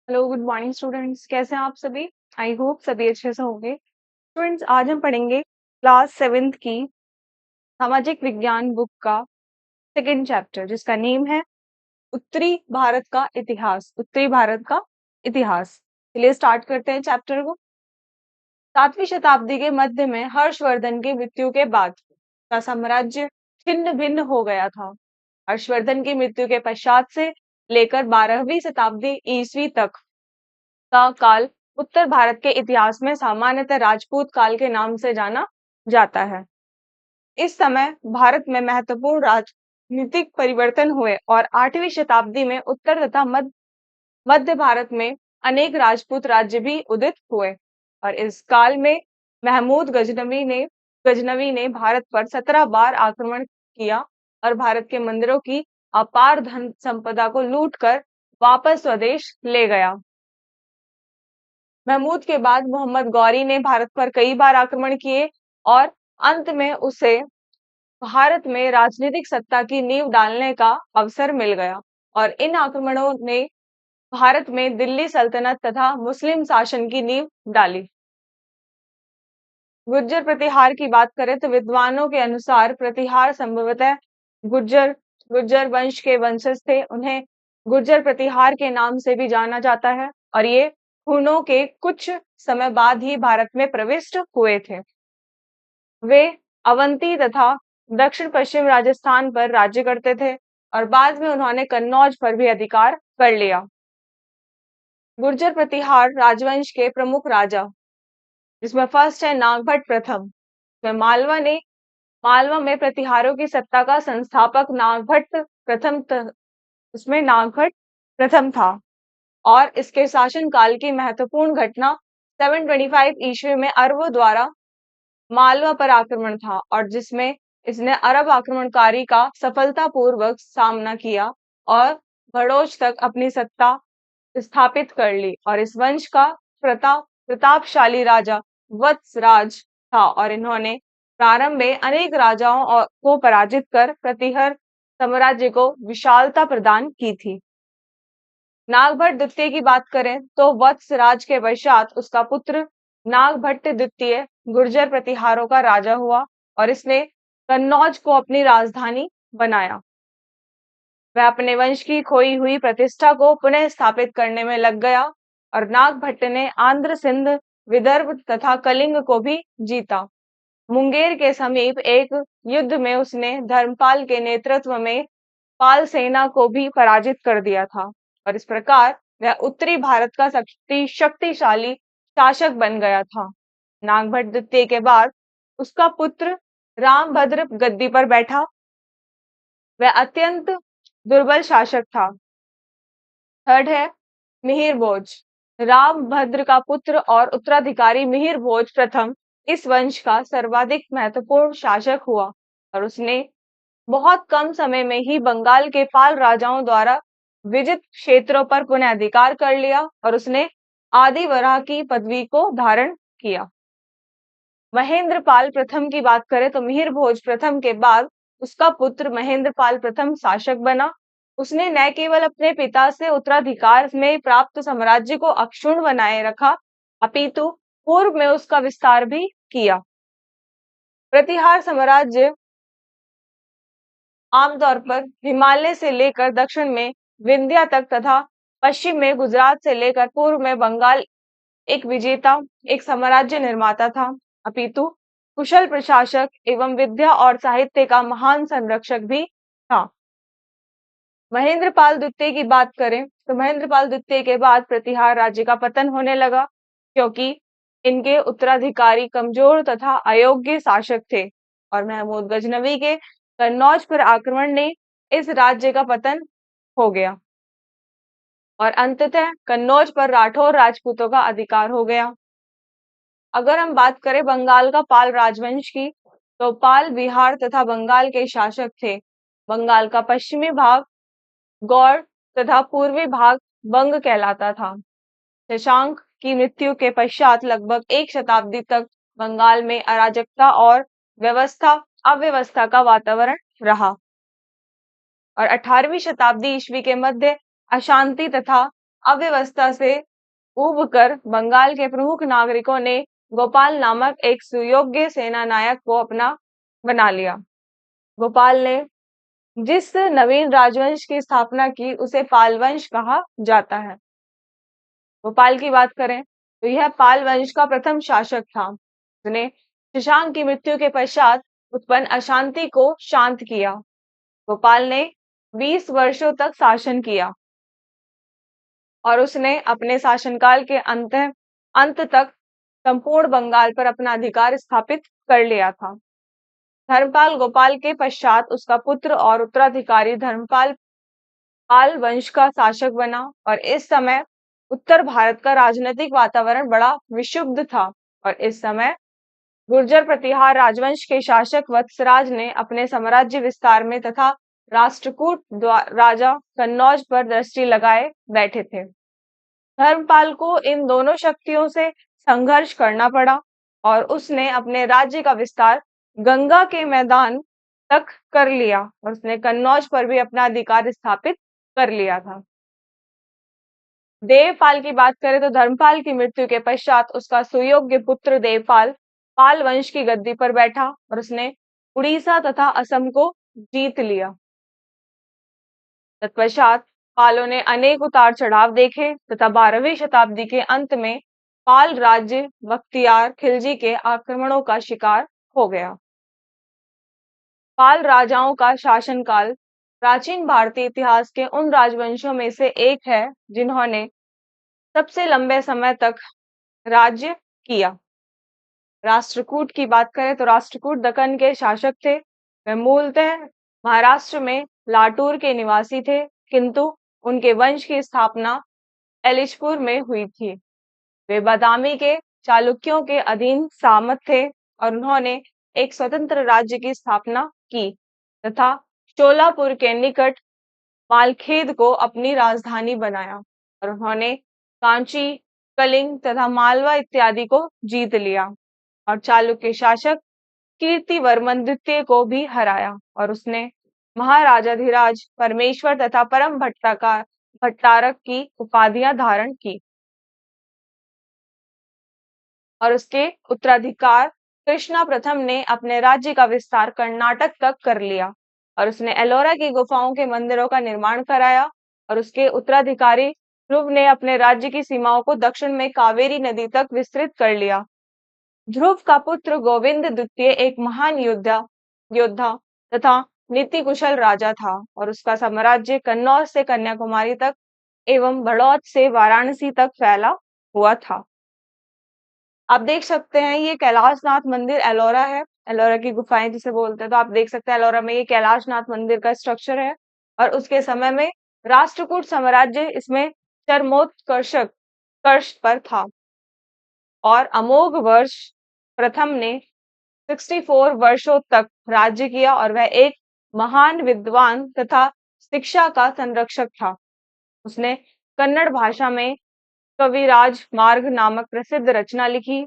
Hello, good morning students. कैसे हैं आप सभी? आई होप सभी अच्छे से होंगे। स्टूडेंट्स, आज हम पढ़ेंगे क्लास सेवेंथ की सामाजिक विज्ञान बुक का सेकंड चैप्टर, जिसका नेम है उत्तरी भारत का इतिहास। उत्तरी भारत का इतिहास। चलिए स्टार्ट करते हैं चैप्टर को। 7वीं शताब्दी के मध्य में हर्षवर्धन की मृत्यु के बाद का साम्राज्य छिन्न भिन्न हो गया था। हर्षवर्धन की मृत्यु के पश्चात से लेकर 12वीं शताब्दी ईस्वी तक का काल उत्तर भारत के इतिहास में सामान्यतः राजपूत काल के नाम से जाना जाता है। इस समय भारत में महत्वपूर्ण राजनीतिक परिवर्तन हुए और 8वीं शताब्दी में उत्तर तथा मध्य भारत में अनेक राजपूत राज्य भी उदित हुए। और इस काल में महमूद गजनवी ने भारत पर 17 बार आक्रमण किया और भारत के मंदिरों की अपार धन संपदा को लूटकर वापस स्वदेश ले गया। महमूद के बाद मोहम्मद गौरी ने भारत पर कई बार आक्रमण किए और अंत में उसे भारत में राजनीतिक सत्ता की नींव डालने का अवसर मिल गया। और इन आक्रमणों ने भारत में दिल्ली सल्तनत तथा मुस्लिम शासन की नींव डाली। गुर्जर प्रतिहार की बात करें तो विद्वानों के अनुसार प्रतिहार संभवतः गुर्जर गुर्जर वंश के वंशज थे। उन्हें गुर्जर प्रतिहार के नाम से भी जाना जाता है और ये हुनों के कुछ समय बाद ही भारत में प्रविष्ट हुए थे। वे अवंती तथा दक्षिण पश्चिम राजस्थान पर राज्य करते थे और बाद में उन्होंने कन्नौज पर भी अधिकार कर लिया। गुर्जर प्रतिहार राजवंश के प्रमुख राजा, जिसमें फर्स्ट है नागभट्ट प्रथम। इसमें मालवा में प्रतिहारों की सत्ता का संस्थापक नागभट्ट प्रथम था और इसके शासन काल की महत्वपूर्ण घटना 725 ईस्वी में अरबों द्वारा मालवा पर आक्रमण था और जिसमें इसने अरब आक्रमणकारी का सफलतापूर्वक सामना किया और भड़ोच तक अपनी सत्ता स्थापित कर ली। और इस वंश का प्रतापशाली राजा वत्सराज था और इन्होंने प्रारंभ में अनेक राजाओं को पराजित कर प्रतिहर साम्राज्य को विशालता प्रदान की थी। नागभट्ट द्वितीय की बात करें तो वत्सराज के पश्चात उसका पुत्र नागभट्ट द्वितीय गुर्जर प्रतिहारों का राजा हुआ और इसने कन्नौज को अपनी राजधानी बनाया। वह अपने वंश की खोई हुई प्रतिष्ठा को पुनः स्थापित करने में लग गया और नागभट्ट ने आंध्र सिंध विदर्भ तथा कलिंग को भी जीता। मुंगेर के समीप एक युद्ध में उसने धर्मपाल के नेतृत्व में पाल सेना को भी पराजित कर दिया था और इस प्रकार वह उत्तरी भारत का शक्तिशाली शासक बन गया था। नागभट्ट द्वितीय के बाद उसका पुत्र रामभद्र गद्दी पर बैठा। वह अत्यंत दुर्बल शासक था। थर्ड है मिहिर भोज। रामभद्र का पुत्र और उत्तराधिकारी मिहिर भोज प्रथम इस वंश का सर्वाधिक महत्वपूर्ण शासक हुआ और उसने बहुत कम समय में ही बंगाल के पाल राजाओं द्वारा विजित क्षेत्रों पर पुनः अधिकार कर लिया और उसने आदि वराह की पदवी को धारण किया। महेंद्रपाल प्रथम की बात करें तो मिहिर भोज प्रथम के बाद उसका पुत्र महेंद्रपाल प्रथम शासक बना। उसने न केवल अपने पिता से उत्तराधिकार में प्राप्त साम्राज्य को अक्षुण्ण बनाए रखा, अपितु पूर्व में उसका विस्तार भी किया। प्रतिहार साम्राज्य आमतौर पर हिमालय से लेकर दक्षिण में विंध्या तक तथा पश्चिम में गुजरात से लेकर पूर्व में बंगाल एक साम्राज्य निर्माता था, अपितु कुशल प्रशासक एवं विद्या और साहित्य का महान संरक्षक भी था। महेंद्रपाल द्वितीय की बात करें तो महेंद्रपाल द्वितीय के बाद प्रतिहार राज्य का पतन होने लगा क्योंकि इनके उत्तराधिकारी कमजोर तथा अयोग्य शासक थे और महमूद गजनवी के कन्नौज पर आक्रमण ने इस राज्य का पतन हो गया और अंततः कन्नौज पर राठौर राजपूतों का अधिकार हो गया। अगर हम बात करें बंगाल का पाल राजवंश की तो पाल बिहार तथा बंगाल के शासक थे। बंगाल का पश्चिमी भाग गौड़ तथा पूर्वी भाग बंग कहलाता था। शशांक की मृत्यु के पश्चात लगभग एक शताब्दी तक बंगाल में अराजकता और अव्यवस्था का वातावरण रहा और 18वीं शताब्दी ईस्वी के मध्य अशांति तथा अव्यवस्था से ऊब कर बंगाल के प्रमुख नागरिकों ने गोपाल नामक एक सुयोग्य सेना नायक को अपना बना लिया। गोपाल ने जिस नवीन राजवंश की स्थापना की उसे पाल वंश कहा जाता है। गोपाल की बात करें तो यह पाल वंश का प्रथम शासक था। उसने शशांक की मृत्यु के पश्चात उत्पन्न अशांति को शांत किया। गोपाल ने 20 वर्षों तक शासन किया और उसने अपने शासनकाल के अंत तक संपूर्ण बंगाल पर अपना अधिकार स्थापित कर लिया था। धर्मपाल गोपाल के पश्चात उसका पुत्र और उत्तराधिकारी धर्मपाल पाल वंश का शासक बना और इस समय उत्तर भारत का राजनीतिक वातावरण बड़ा विक्षुब्ध था और इस समय गुर्जर प्रतिहार राजवंश के शासक वत्सराज ने अपने साम्राज्य विस्तार में तथा राष्ट्रकूट राजा कन्नौज पर दृष्टि लगाए बैठे थे। धर्मपाल को इन दोनों शक्तियों से संघर्ष करना पड़ा और उसने अपने राज्य का विस्तार गंगा के मैदान तक कर लिया और उसने कन्नौज पर भी अपना अधिकार स्थापित कर लिया था। देवपाल की बात करें तो धर्मपाल की मृत्यु के पश्चात उसका सुयोग्य पुत्र देवपाल पाल वंश की गद्दी पर बैठा और उसने उड़ीसा तथा असम को जीत लिया। तत्पश्चात पालों ने अनेक उतार चढ़ाव देखे तथा 12वीं शताब्दी के अंत में पाल राज्य बख्तियार खिलजी के आक्रमणों का शिकार हो गया। पाल राजाओं का शासनकाल प्राचीन भारतीय इतिहास के उन राजवंशों में से एक है जिन्होंने सबसे लंबे समय तक राज्य किया। राष्ट्रकूट की बात करें तो राष्ट्रकूट दक्कन के शासक थे। वे मूलतः महाराष्ट्र में लाटूर के निवासी थे, किंतु उनके वंश की स्थापना एलिशपुर में हुई थी। वे बादामी के चालुक्यों के अधीन सामंत थे और उन्होंने एक स्वतंत्र राज्य की स्थापना की तथा शोलापुर के निकट मालखेद को अपनी राजधानी बनाया और उन्होंने कांची, कलिंग तथा मालवा इत्यादि को जीत लिया और चालुक्य शासक कीर्तिवर्मन द्वितीय को भी हराया और उसने महाराजाधिराज परमेश्वर तथा परम भट्टारक की उपाधियां धारण की और उसके उत्तराधिकार कृष्णा प्रथम ने अपने राज्य का विस्तार कर्नाटक तक कर लिया और उसने एलोरा की गुफाओं के मंदिरों का निर्माण कराया और उसके उत्तराधिकारी ध्रुव ने अपने राज्य की सीमाओं को दक्षिण में कावेरी नदी तक विस्तृत कर लिया। ध्रुव का पुत्र गोविंद द्वितीय एक महान योद्धा तथा नीति कुशल राजा था और उसका साम्राज्य कन्नौज से कन्याकुमारी तक एवं बड़ौद से वाराणसी तक फैला हुआ था। आप देख सकते हैं ये कैलाशनाथ मंदिर एलोरा है, एलोरा की गुफाएं जिसे बोलते हैं। तो आप देख सकते हैं एलोरा में ये कैलाशनाथ मंदिर का स्ट्रक्चर है और उसके समय में राष्ट्रकूट साम्राज्य इसमें कर्ष पर था और अमोघ वर्ष प्रथम ने 64 वर्षों तक राज्य किया और वह एक महान विद्वान तथा शिक्षा का संरक्षक था। उसने कन्नड़ भाषा में कविराज मार्ग नामक प्रसिद्ध रचना लिखी।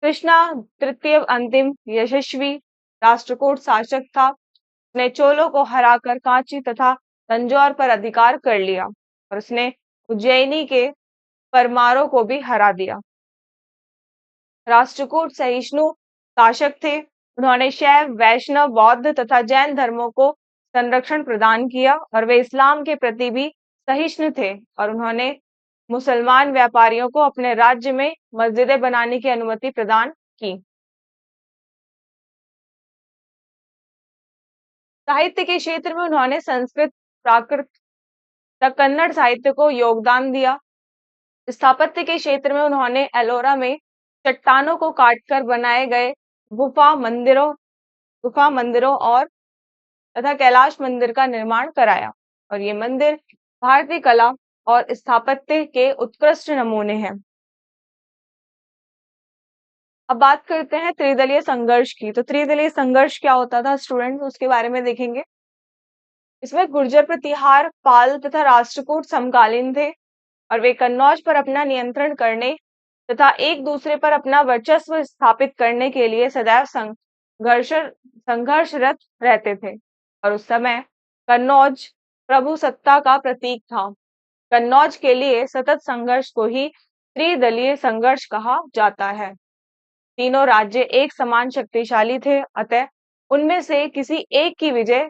कृष्णा तृतीय अंतिम यशस्वी राष्ट्रकूट शासक था। उसने चोलों को हराकर कांची तथा तंजौर पर अधिकार कर लिया और उसने उज्जैनी के परमारों को भी हरा दिया। राष्ट्रकूट सहिष्णु शासक थे। उन्होंने शैव, वैष्णव, बौद्ध तथा जैन धर्मों को संरक्षण प्रदान किया और वे इस्लाम के प्रति भी सहिष्णु थे और उन्होंने मुसलमान व्यापारियों को अपने राज्य में मस्जिदें बनाने की अनुमति प्रदान की। साहित्य के क्षेत्र में उन्होंने संस्कृत, प्राकृत तथा कन्नड़ साहित्य को योगदान दिया। स्थापत्य के क्षेत्र में उन्होंने एलोरा में चट्टानों को काटकर बनाए गए गुफा मंदिरों और तथा कैलाश मंदिर का निर्माण कराया और ये मंदिर भारतीय कला और स्थापत्य के उत्कृष्ट नमूने हैं। अब बात करते हैं त्रिदलीय संघर्ष की। तो त्रिदलीय संघर्ष क्या होता था स्टूडेंट्स, उसके बारे में देखेंगे। इसमें गुर्जर प्रतिहार, पाल तथा राष्ट्रकूट समकालीन थे और वे कन्नौज पर अपना नियंत्रण करने तथा एक दूसरे पर अपना वर्चस्व स्थापित करने के लिए सदैव संघर्षरत रहते थे और उस समय कन्नौज प्रभुसत्ता का प्रतीक था। कन्नौज के लिए सतत संघर्ष को ही त्रिदलीय संघर्ष कहा जाता है। तीनों राज्य एक समान शक्तिशाली थे, अतः उनमें से किसी एक की विजय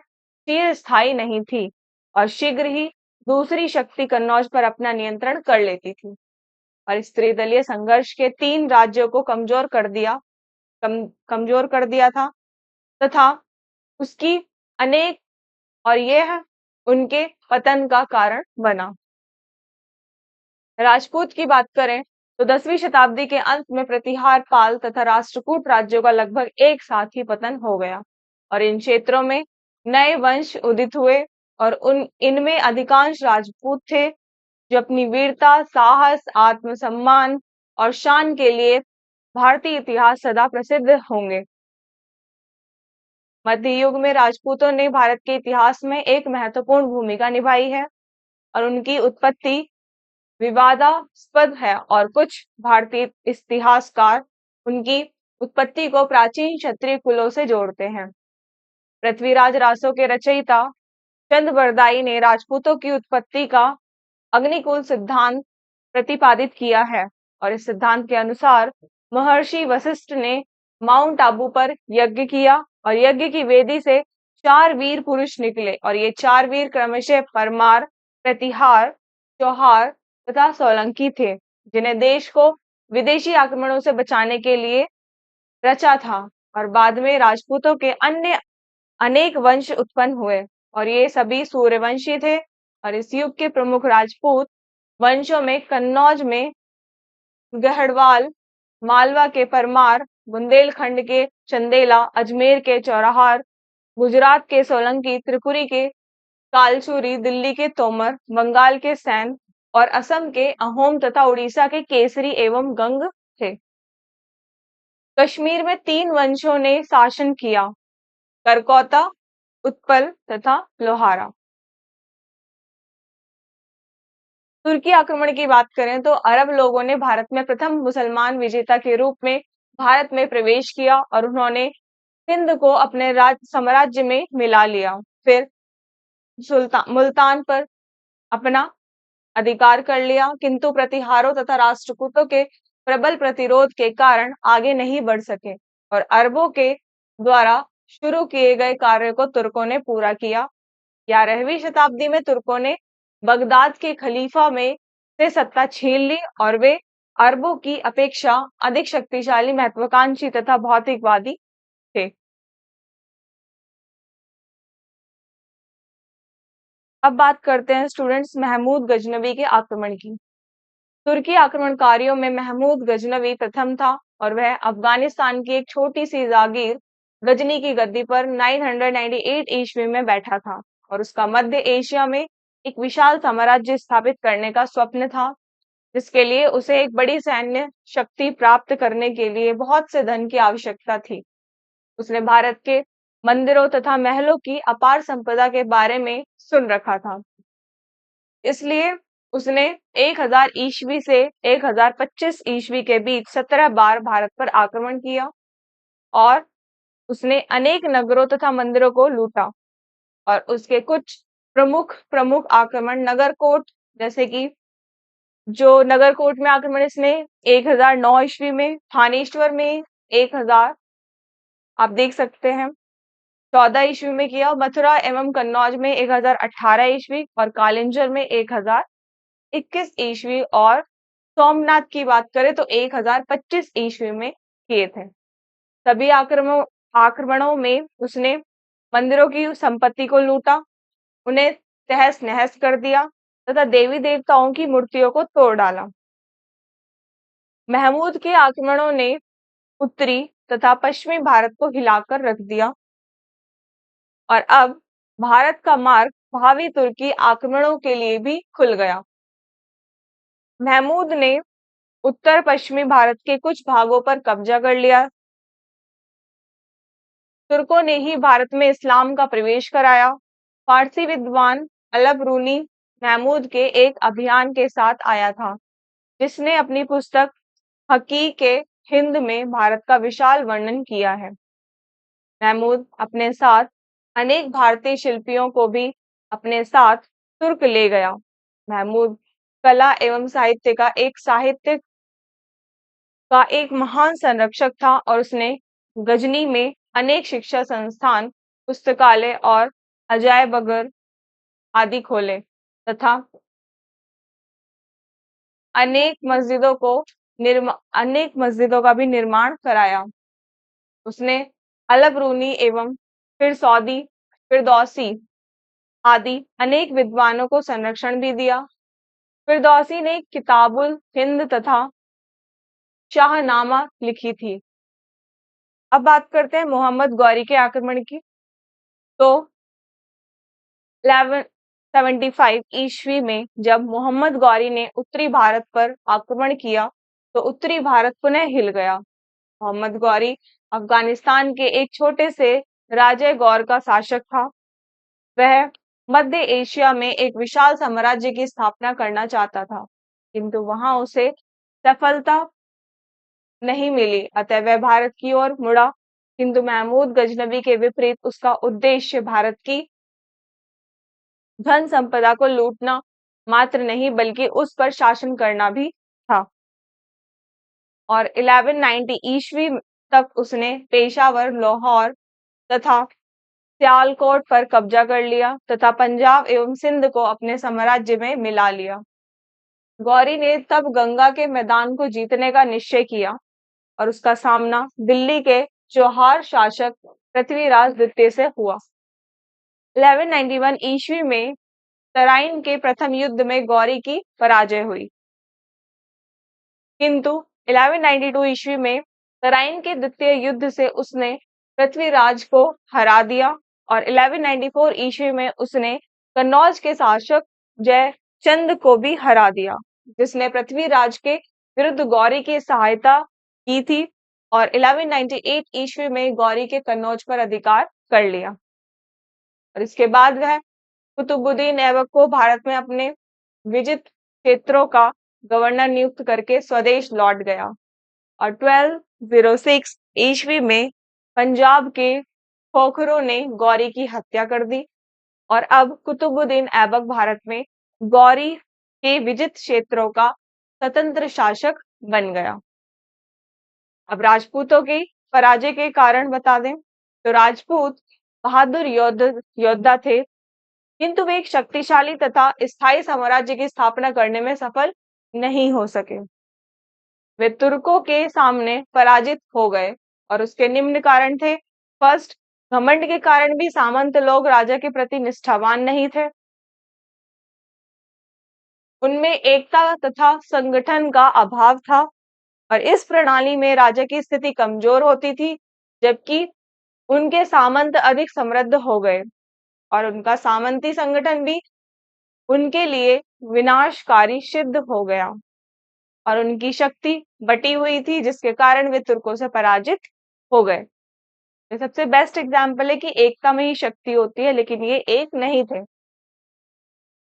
चिरस्थायी नहीं थी और शीघ्र ही दूसरी शक्ति कन्नौज पर अपना नियंत्रण कर लेती थी। और इस त्रिदलीय संघर्ष के तीन राज्यों को कमजोर कर दिया था तथा उसकी अनेक और यह उनके पतन का कारण बना। राजपूत की बात करें तो 10वीं शताब्दी के अंत में प्रतिहार, पाल तथा राष्ट्रकूट राज्यों का लगभग एक साथ ही पतन हो गया और इन क्षेत्रों में नए वंश उदित हुए और इनमें अधिकांश राजपूत थे जो अपनी वीरता, साहस, आत्मसम्मान और शान के लिए भारतीय इतिहास सदा प्रसिद्ध होंगे। मध्य युग में राजपूतों ने भारत के इतिहास में एक महत्वपूर्ण भूमिका निभाई है और उनकी उत्पत्ति विवादास्पद है और कुछ भारतीय इतिहासकार उनकी उत्पत्ति को प्राचीन क्षत्रिय कुलों से जोड़ते हैं। पृथ्वीराज रासो के रचयिता चंद ने राजपूतों की उत्पत्ति का अग्निकुल सिद्धांत प्रतिपादित किया है और इस सिद्धांत के अनुसार महर्षि वशिष्ठ ने माउंट आबू पर यज्ञ किया और यज्ञ की वेदी से 4 वीर पुरुष निकले और ये 4 वीर क्रमशः परमार, प्रतिहार, चौहार तथा सोलंकी थे, जिन्हें देश को विदेशी आक्रमणों से बचाने के लिए रचा था। और बाद में राजपूतों के अन्य अनेक वंश उत्पन्न हुए और ये सभी सूर्यवंशी थे और इस युग के प्रमुख राजपूत वंशों में कन्नौज में गढ़वाल, मालवा के परमार, बुंदेलखंड के चंदेला, अजमेर के चौराहार, गुजरात के सोलंकी, त्रिपुरी के कालचूरी, दिल्ली के तोमर, बंगाल के सैन और असम के अहोम तथा उड़ीसा के केसरी एवं गंग थे। कश्मीर में 3 वंशों ने शासन किया, करकौता, उत्पल तथा लोहारा। तुर्की आक्रमण की बात करें तो अरब लोगों ने भारत में प्रथम मुसलमान विजेता के रूप में भारत में प्रवेश किया और उन्होंने हिंद को अपने साम्राज्य में मिला लिया। फिर मुल्तान पर अपना अधिकार कर लिया, किंतु प्रतिहारों तथा राष्ट्रकूटों के प्रबल प्रतिरोध के कारण आगे नहीं बढ़ सके और अरबों के द्वारा शुरू किए गए कार्य को तुर्कों ने पूरा किया। 11वीं शताब्दी में तुर्कों ने बगदाद के खलीफा में से सत्ता छीन ली और वे अरबों की अपेक्षा अधिक शक्तिशाली, महत्वाकांक्षी तथा भौतिकवादी थे। अब बात करते हैं स्टूडेंट्स महमूद गजनवी के आक्रमण की। तुर्की आक्रमणकारियों में महमूद गजनवी प्रथम था और वह अफगानिस्तान की एक छोटी सी जागीर गजनी की गद्दी पर 998 ईस्वी में बैठा था और उसका मध्य एशिया में एक विशाल साम्राज्य स्थापित करने का स्वप्न था, जिसके लिए उसे एक बड़ी सैन्य शक्ति प्राप्त करने के लिए बहुत से धन की आवश्यकता थी। उसने भारत के मंदिरों तथा महलों की अपार संपदा के बारे में सुन रखा था, इसलिए उसने 1000 ईस्वी से 1025 ईस्वी के बीच 17 बार भारत पर आक्रमण किया और उसने अनेक नगरों तथा मंदिरों को लूटा और उसके कुछ प्रमुख आक्रमण नगरकोट, जैसे कि जो नगरकोट में आक्रमण इसने 1009 ईस्वी में, थानेश्वर में 1000 आप देख सकते हैं 14 ईस्वी में किया, मथुरा एवं कन्नौज में 1018 ईस्वी और कालिंजर में 1021 ईस्वी और सोमनाथ की बात करें तो 1025 ईस्वी में किए थे। सभी आक्रमणों में उसने मंदिरों की संपत्ति को लूटा, उन्हें तहस नहस कर दिया तथा देवी देवताओं की मूर्तियों को तोड़ डाला। महमूद के आक्रमणों ने उत्तरी तथा पश्चिमी भारत को हिलाकर रख दिया और अब भारत का मार्ग भावी तुर्की आक्रमणों के लिए भी खुल गया। महमूद ने उत्तर पश्चिमी भारत के कुछ भागों पर कब्जा कर लिया। तुर्कों ने ही भारत में इस्लाम का प्रवेश कराया। फारसी विद्वान अलब रूनी महमूद के एक अभियान के साथ आया था, जिसने अपनी पुस्तक हकीके हिंद में भारत का विशाल वर्णन किया है। महमूद अपने साथ अनेक भारतीय शिल्पियों को भी अपने साथ तुर्क ले गया। महमूद कला एवं साहित्य का एक महान संरक्षक था और उसने गजनी में अनेक शिक्षा संस्थान, पुस्तकालय और अजायब घर आदि खोले तथा अनेक मस्जिदों का भी निर्माण कराया। उसने अलबरूनी एवं फिरदौसी आदि अनेक विद्वानों को संरक्षण भी दिया। फिरदौसी ने किताबुल हिंद तथा शाहनामा लिखी थी। अब बात करते हैं मोहम्मद गौरी के आक्रमण की। तो 1175 ईस्वी में जब मोहम्मद गौरी ने उत्तरी भारत पर आक्रमण किया तो उत्तरी भारत पुनः हिल गया। मोहम्मद गौरी अफगानिस्तान के एक छोटे से राजे गौर का शासक था। वह मध्य एशिया में एक विशाल साम्राज्य की स्थापना करना चाहता था, किंतु वहां उसे सफलता नहीं मिली, अतः वह भारत की ओर मुड़ा। किंतु महमूद गजनबी के विपरीत उसका उद्देश्य भारत की धन संपदा को लूटना मात्र नहीं बल्कि उस पर शासन करना भी था। और 1190 ईस्वी तक उसने पेशावर, लाहौर तथा सियालकोट पर कब्जा कर लिया तथा पंजाब एवं सिंध को अपने साम्राज्य में मिला लिया। गौरी ने तब गंगा के मैदान को जीतने का निश्चय किया और उसका सामना दिल्ली के चौहार शासक पृथ्वीराज द्वितीय से हुआ। 1191 ईस्वी में तराइन के प्रथम युद्ध में गौरी की पराजय हुई, किंतु 1192 ईस्वी में तराइन के द्वितीय युद्ध से उसने पृथ्वीराज को हरा दिया और 1194 ईस्वी में उसने कन्नौज के शासक जयचंद को भी हरा दिया, जिसने पृथ्वीराज के विरुद्ध गौरी की सहायता की थी और 1198 ईस्वी में गौरी के कन्नौज पर अधिकार कर लिया। और इसके बाद वह कुतुबुद्दीन ऐबक को भारत में अपने विजित क्षेत्रों का गवर्नर नियुक्त करके स्वदेश लौट गया और 1206 ईस्वी में पंजाब के खोखरों ने गौरी की हत्या कर दी और अब कुतुबुद्दीन ऐबक भारत में गौरी के विजित क्षेत्रों का स्वतंत्र शासक बन गया। अब राजपूतों की पराजय के कारण बता दें तो राजपूत बहादुर योद्धा थे, किंतु वे एक शक्तिशाली तथा स्थायी साम्राज्य की स्थापना करने में सफल नहीं हो सके। वे तुर्कों के सामने पराजित हो गए और उसके निम्न कारण थे। फर्स्ट, घमंड के कारण भी सामंत लोग राजा के प्रति निष्ठावान नहीं थे। उनमें एकता तथा संगठन का अभाव था और इस प्रणाली में राजा की स्थिति कमजोर होती थी, जबकि उनके सामंत अधिक समृद्ध हो गए और उनका सामंती संगठन भी उनके लिए विनाशकारी सिद्ध हो गया और उनकी शक्ति बटी हुई थी, जिसके कारण वे तुर्कों से पराजित हो गए। ये सबसे बेस्ट एग्जाम्पल है कि एकता में ही शक्ति होती है, लेकिन ये एक नहीं थे।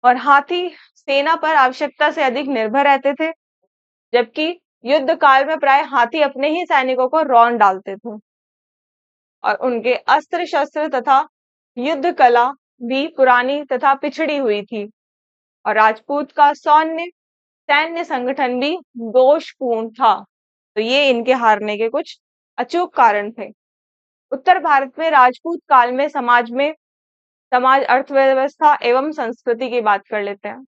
और हाथी सेना पर आवश्यकता से अधिक निर्भर रहते थे, जबकि युद्ध काल में प्राय हाथी अपने ही सैनिकों को रौंद डालते थे और उनके अस्त्र शस्त्र तथा युद्ध कला भी पुरानी तथा पिछड़ी हुई थी और राजपूत का सैन्य संगठन भी दोषपूर्ण था। तो ये इनके हारने के कुछ अचूक कारण थे। उत्तर भारत में राजपूत काल में समाज, अर्थव्यवस्था एवं संस्कृति की बात कर लेते हैं।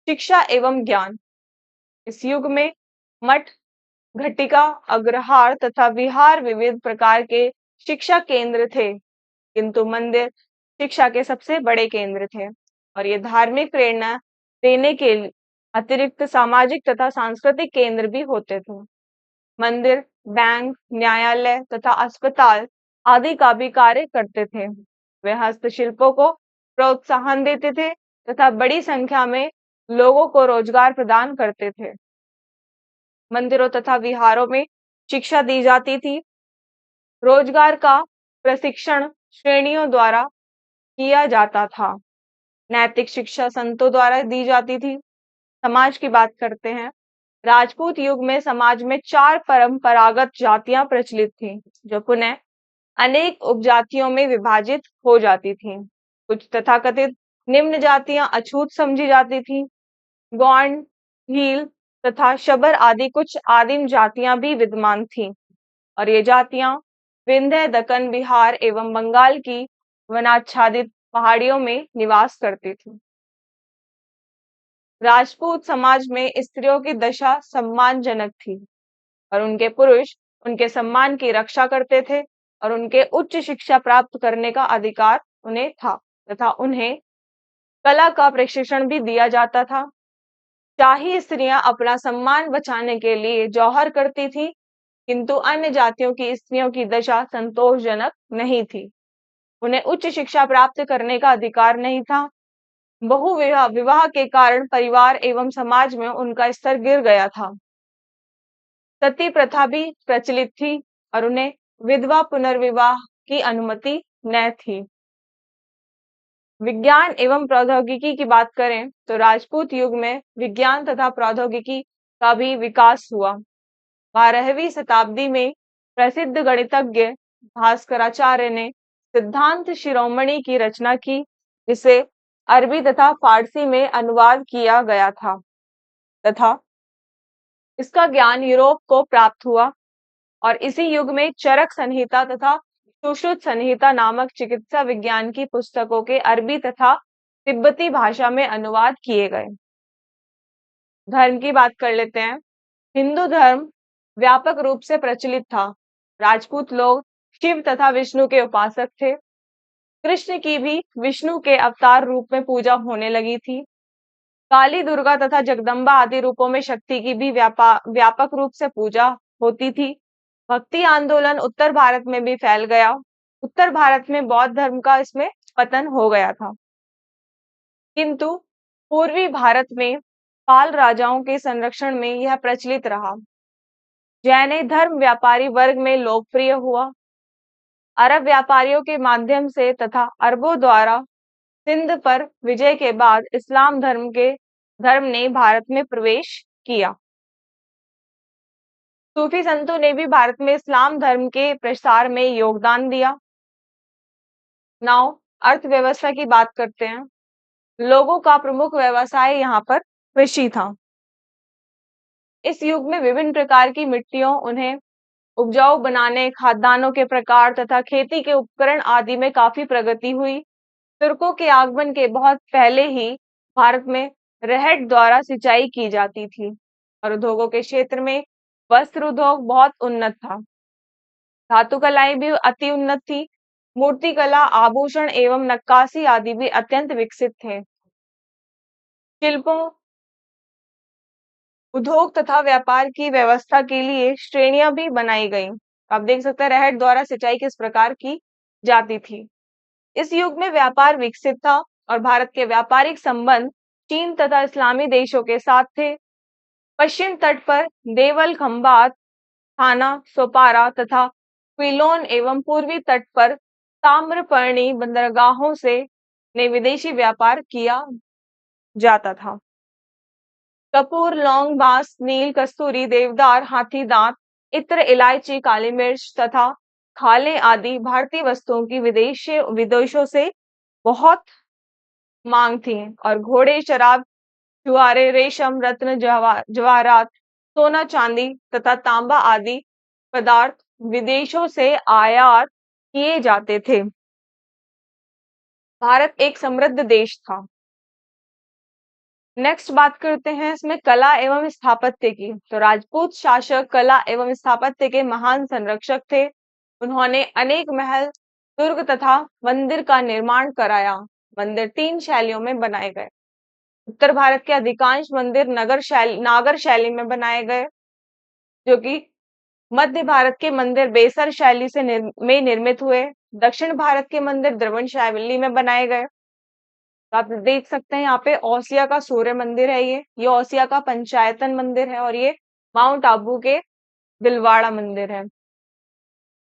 शिक्षा एवं ज्ञान। इस युग में मठ, घटिका, अग्रहार तथा विहार विविध प्रकार के शिक्षा केंद्र थे, किंतु मंदिर शिक्षा के सबसे बड़े केंद्र थे और ये धार्मिक प्रेरणा देने के अतिरिक्त सामाजिक तथा सांस्कृतिक केंद्र भी होते थे। मंदिर, बैंक, न्यायालय तथा अस्पताल आदि का भी कार्य करते थे। वे हस्तशिल्पों को प्रोत्साहन देते थे तथा बड़ी संख्या में लोगों को रोजगार प्रदान करते थे। मंदिरों तथा विहारों में शिक्षा दी जाती थी। रोजगार का प्रशिक्षण श्रेणियों द्वारा किया जाता था। नैतिक शिक्षा संतों द्वारा दी जाती थी। समाज की बात करते हैं। राजपूत युग में समाज में 4 परंपरागत जातियां प्रचलित थीं, जो पुनः अनेक उपजातियों में विभाजित हो जाती थीं। कुछ तथाकथित निम्न जातियां अछूत समझी जाती थीं। गोंड, भील तथा शबर आदि कुछ आदिम जातियां भी विद्यमान थीं और ये जातियां विंध्य, दक्कन, बिहार एवं बंगाल की वनाच्छादित पहाड़ियों में निवास करती थी। राजपूत समाज में स्त्रियों की दशा सम्मानजनक थी और उनके पुरुष उनके सम्मान की रक्षा करते थे और उनके उच्च शिक्षा प्राप्त करने का अधिकार उन्हें था तथा उन्हें कला का प्रशिक्षण भी दिया जाता था। शाही स्त्रियां अपना सम्मान बचाने के लिए जौहर करती थीं, किंतु अन्य जातियों की स्त्रियों की दशा संतोषजनक नहीं थी। उन्हें उच्च शिक्षा प्राप्त करने का अधिकार नहीं था। बहुविवाह विवाह के कारण परिवार एवं समाज में उनका स्तर गिर गया था। सती प्रथा भी प्रचलित थी और उन्हें विधवा पुनर्विवाह की अनुमति न थी। विज्ञान एवं प्रौद्योगिकी की बात करें तो राजपूत युग में विज्ञान तथा प्रौद्योगिकी का भी विकास हुआ। 12वीं शताब्दी में प्रसिद्ध गणितज्ञ भास्कराचार्य ने सिद्धांत शिरोमणि की रचना की, जिसे अरबी तथा फारसी में अनुवाद किया गया था तथा इसका ज्ञान यूरोप को प्राप्त हुआ और इसी युग में चरक संहिता तथा सुश्रुत संहिता नामक चिकित्सा विज्ञान की पुस्तकों के अरबी तथा तिब्बती भाषा में अनुवाद किए गए। धर्म की बात कर लेते हैं। हिंदू धर्म व्यापक रूप से प्रचलित था। राजपूत लोग शिव तथा विष्णु के उपासक थे। कृष्ण की भी विष्णु के अवतार रूप में पूजा होने लगी थी। काली, दुर्गा तथा जगदम्बा आदि रूपों में शक्ति की भी व्यापक रूप से पूजा होती थी। भक्ति आंदोलन उत्तर भारत में भी फैल गया। उत्तर भारत में बौद्ध धर्म का इसमें पतन हो गया था, किंतु पूर्वी भारत में पाल राजाओं के संरक्षण में यह प्रचलित रहा। जैन धर्म व्यापारी वर्ग में लोकप्रिय हुआ। अरब व्यापारियों के माध्यम से तथा अरबों द्वारा सिंध पर विजय के बाद इस्लाम धर्म ने भारत में प्रवेश किया। सूफी संतों ने भी भारत में इस्लाम धर्म के प्रसार में योगदान दिया। नाउ अर्थव्यवस्था की बात करते हैं। लोगों का प्रमुख व्यवसाय यहाँ पर कृषि था। इस युग में विभिन्न प्रकार की मिट्टियों उन्हें उपजाऊ बनाने, खाद्यान्नों के प्रकार तथा खेती के उपकरण आदि में काफी प्रगति हुई। तुर्कों के आगमन के बहुत पहले ही भारत में रहट द्वारा सिंचाई की जाती थी और उद्योगों के क्षेत्र में वस्त्र उद्योग बहुत उन्नत था। धातु कलाएं भी अति उन्नत थी। मूर्ति कला, आभूषण एवं नक्काशी आदि भी अत्यंत विकसित थे। शिल्पों, उद्योग तथा व्यापार की व्यवस्था के लिए श्रेणियां भी बनाई गई। आप देख सकते हैं रहट द्वारा सिंचाई किस प्रकार की जाती थी। इस युग में व्यापार विकसित था और भारत के व्यापारिक संबंध चीन तथा इस्लामी देशों के साथ थे। पश्चिम तट पर देवल, खंबात, थाना, सोपारा तथा क्विलोन एवं पूर्वी तट पर ताम्रपर्णी बंदरगाहों से ने विदेशी व्यापार किया जाता था। कपूर, लौंग, बांस, नील, कस्तूरी, देवदार, हाथी दांत, इत्र, इलायची, काली मिर्च तथा खाले आदि भारतीय वस्तुओं की विदेशों से बहुत मांग थी और घोड़े, शराब, जुआरे, रेशम, रत्न, जवाहरात, सोना, चांदी तथा तांबा आदि पदार्थ विदेशों से आयात किए जाते थे। भारत एक समृद्ध देश था। नेक्स्ट बात करते हैं इसमें कला एवं स्थापत्य की। तो राजपूत शासक कला एवं स्थापत्य के महान संरक्षक थे। उन्होंने अनेक महल, दुर्ग तथा मंदिर का निर्माण कराया। मंदिर 3 शैलियों में बनाए गए। उत्तर भारत के अधिकांश मंदिर नागर शैली में बनाए गए, जो कि मध्य भारत के मंदिर बेसर शैली से निर्मित हुए। दक्षिण भारत के मंदिर द्रविड़ शैली में बनाए गए। तो आप देख सकते हैं यहाँ पे ओसिया का सूर्य मंदिर है। ये ओसिया का पंचायतन मंदिर है और ये माउंट आबू के दिलवाड़ा मंदिर है।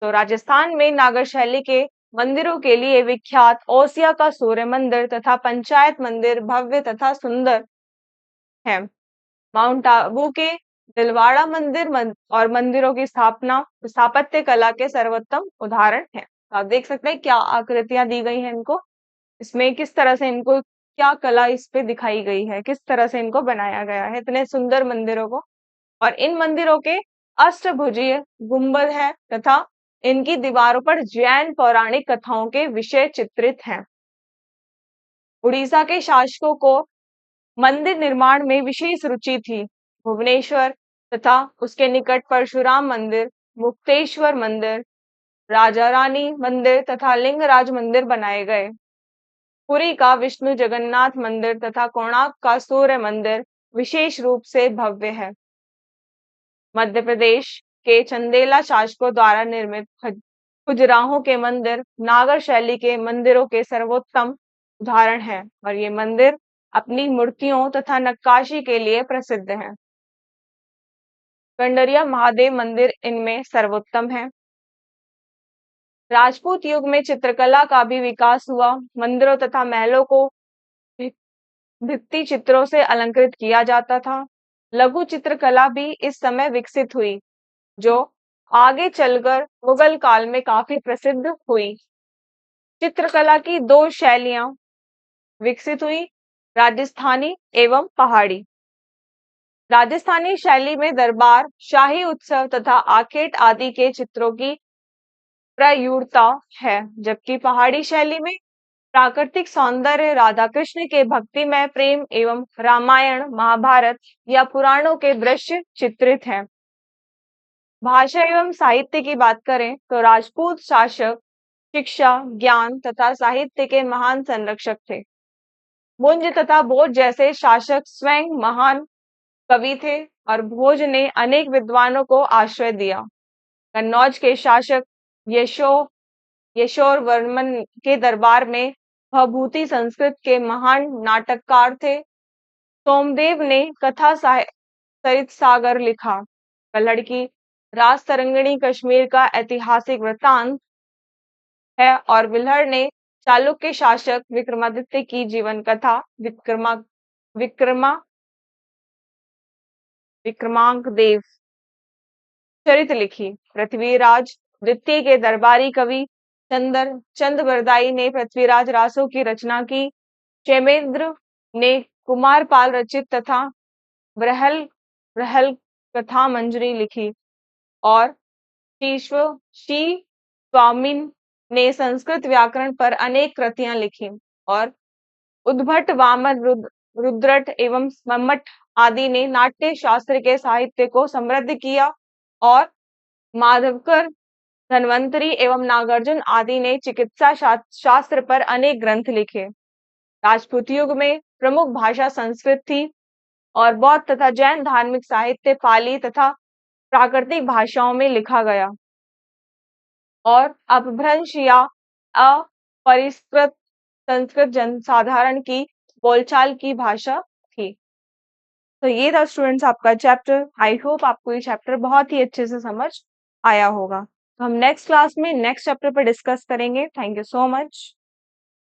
तो राजस्थान में नागर शैली के मंदिरों के लिए विख्यात ओसिया का सूर्य मंदिर तथा पंचायत मंदिर भव्य तथा सुंदर है। माउंट आबू के दिलवाड़ा मंदिर और मंदिरों की स्थापत्य कला के सर्वोत्तम उदाहरण है। तो आप देख सकते हैं क्या आकृतियां दी गई हैं इनको, इसमें किस तरह से इनको क्या कला इस पे दिखाई गई है, किस तरह से इनको बनाया गया है, इतने सुंदर मंदिरों को। और इन मंदिरों के अष्टभुजीय गुंबद है तथा इनकी दीवारों पर जैन पौराणिक कथाओं के विषय चित्रित हैं। उड़ीसा के शासकों को मंदिर निर्माण में विशेष रुचि थी। भुवनेश्वर तथा उसके निकट परशुराम मंदिर, मुक्तेश्वर मंदिर, राजा रानी मंदिर तथा लिंगराज मंदिर बनाए गए। पुरी का विष्णु जगन्नाथ मंदिर तथा कोणार्क का सूर्य मंदिर विशेष रूप से भव्य है। मध्य प्रदेश के चंदेला शासकों द्वारा निर्मित खजुराहो के मंदिर नागर शैली के मंदिरों के सर्वोत्तम उदाहरण है और ये मंदिर अपनी मूर्तियों तथा नक्काशी के लिए प्रसिद्ध हैं। कंडरिया महादेव मंदिर इनमें सर्वोत्तम है। राजपूत युग में चित्रकला का भी विकास हुआ। मंदिरों तथा महलों को भित्ति चित्रों से अलंकृत किया जाता था। लघु चित्रकला भी इस समय विकसित हुई, जो आगे चलकर मुगल काल में काफी प्रसिद्ध हुई। चित्रकला की दो शैलियां विकसित हुई, राजस्थानी एवं पहाड़ी। राजस्थानी शैली में दरबार, शाही उत्सव तथा आखेट आदि के चित्रों की प्रयुरता है, जबकि पहाड़ी शैली में प्राकृतिक सौंदर्य, राधा कृष्ण के भक्तिमय प्रेम एवं रामायण, महाभारत या पुराणों के दृश्य चित्रित हैं। भाषा एवं साहित्य की बात करें तो राजपूत शासक शिक्षा, ज्ञान तथा साहित्य के महान संरक्षक थे। मुंज तथा भोज जैसे शासक स्वयं महान कवि थे और भोज ने अनेक विद्वानों को आश्रय दिया। कन्नौज के शासक यशो यशोर वर्मन के दरबार में भभूति संस्कृत के महान नाटककार थे। सोमदेव ने कथा सरित सागर लिखा। कल्हड़ की राज तरंगिणी कश्मीर का ऐतिहासिक वृत्तांत है और विल्हड़ ने चालुक्य शासक विक्रमादित्य की जीवन कथा विक्रमांक देव चरित लिखी। पृथ्वीराज द्वितीय के दरबारी कवि चंद बरदाई ने पृथ्वीराज रासो की रचना की। क्षेमेंद्र ने कुमारपाल रचित तथा बृहल बृहल कथा मंजरी लिखी और श्री स्वामिन ने संस्कृत व्याकरण पर अनेक कृतियां लिखी और उद्भट, वामन, रुद्रट एवं मम्मट आदि ने नाट्य शास्त्र के साहित्य को समृद्ध किया और माधवकर, धन्वंतरी एवं नागार्जुन आदि ने चिकित्सा शास्त्र पर अनेक ग्रंथ लिखे। राजपूत युग में प्रमुख भाषा संस्कृत थी और बौद्ध तथा जैन धार्मिक साहित्य पाली तथा प्राकृतिक भाषाओं में लिखा गया और अपभ्रंश या अपरिष्कृत संस्कृत जनसाधारण की बोलचाल की भाषा थी। तो ये था स्टूडेंट्स आपका चैप्टर। आई होप आपको ये चैप्टर बहुत ही अच्छे से समझ आया होगा। तो हम नेक्स्ट क्लास में नेक्स्ट चैप्टर पर डिस्कस करेंगे। Thank you so much.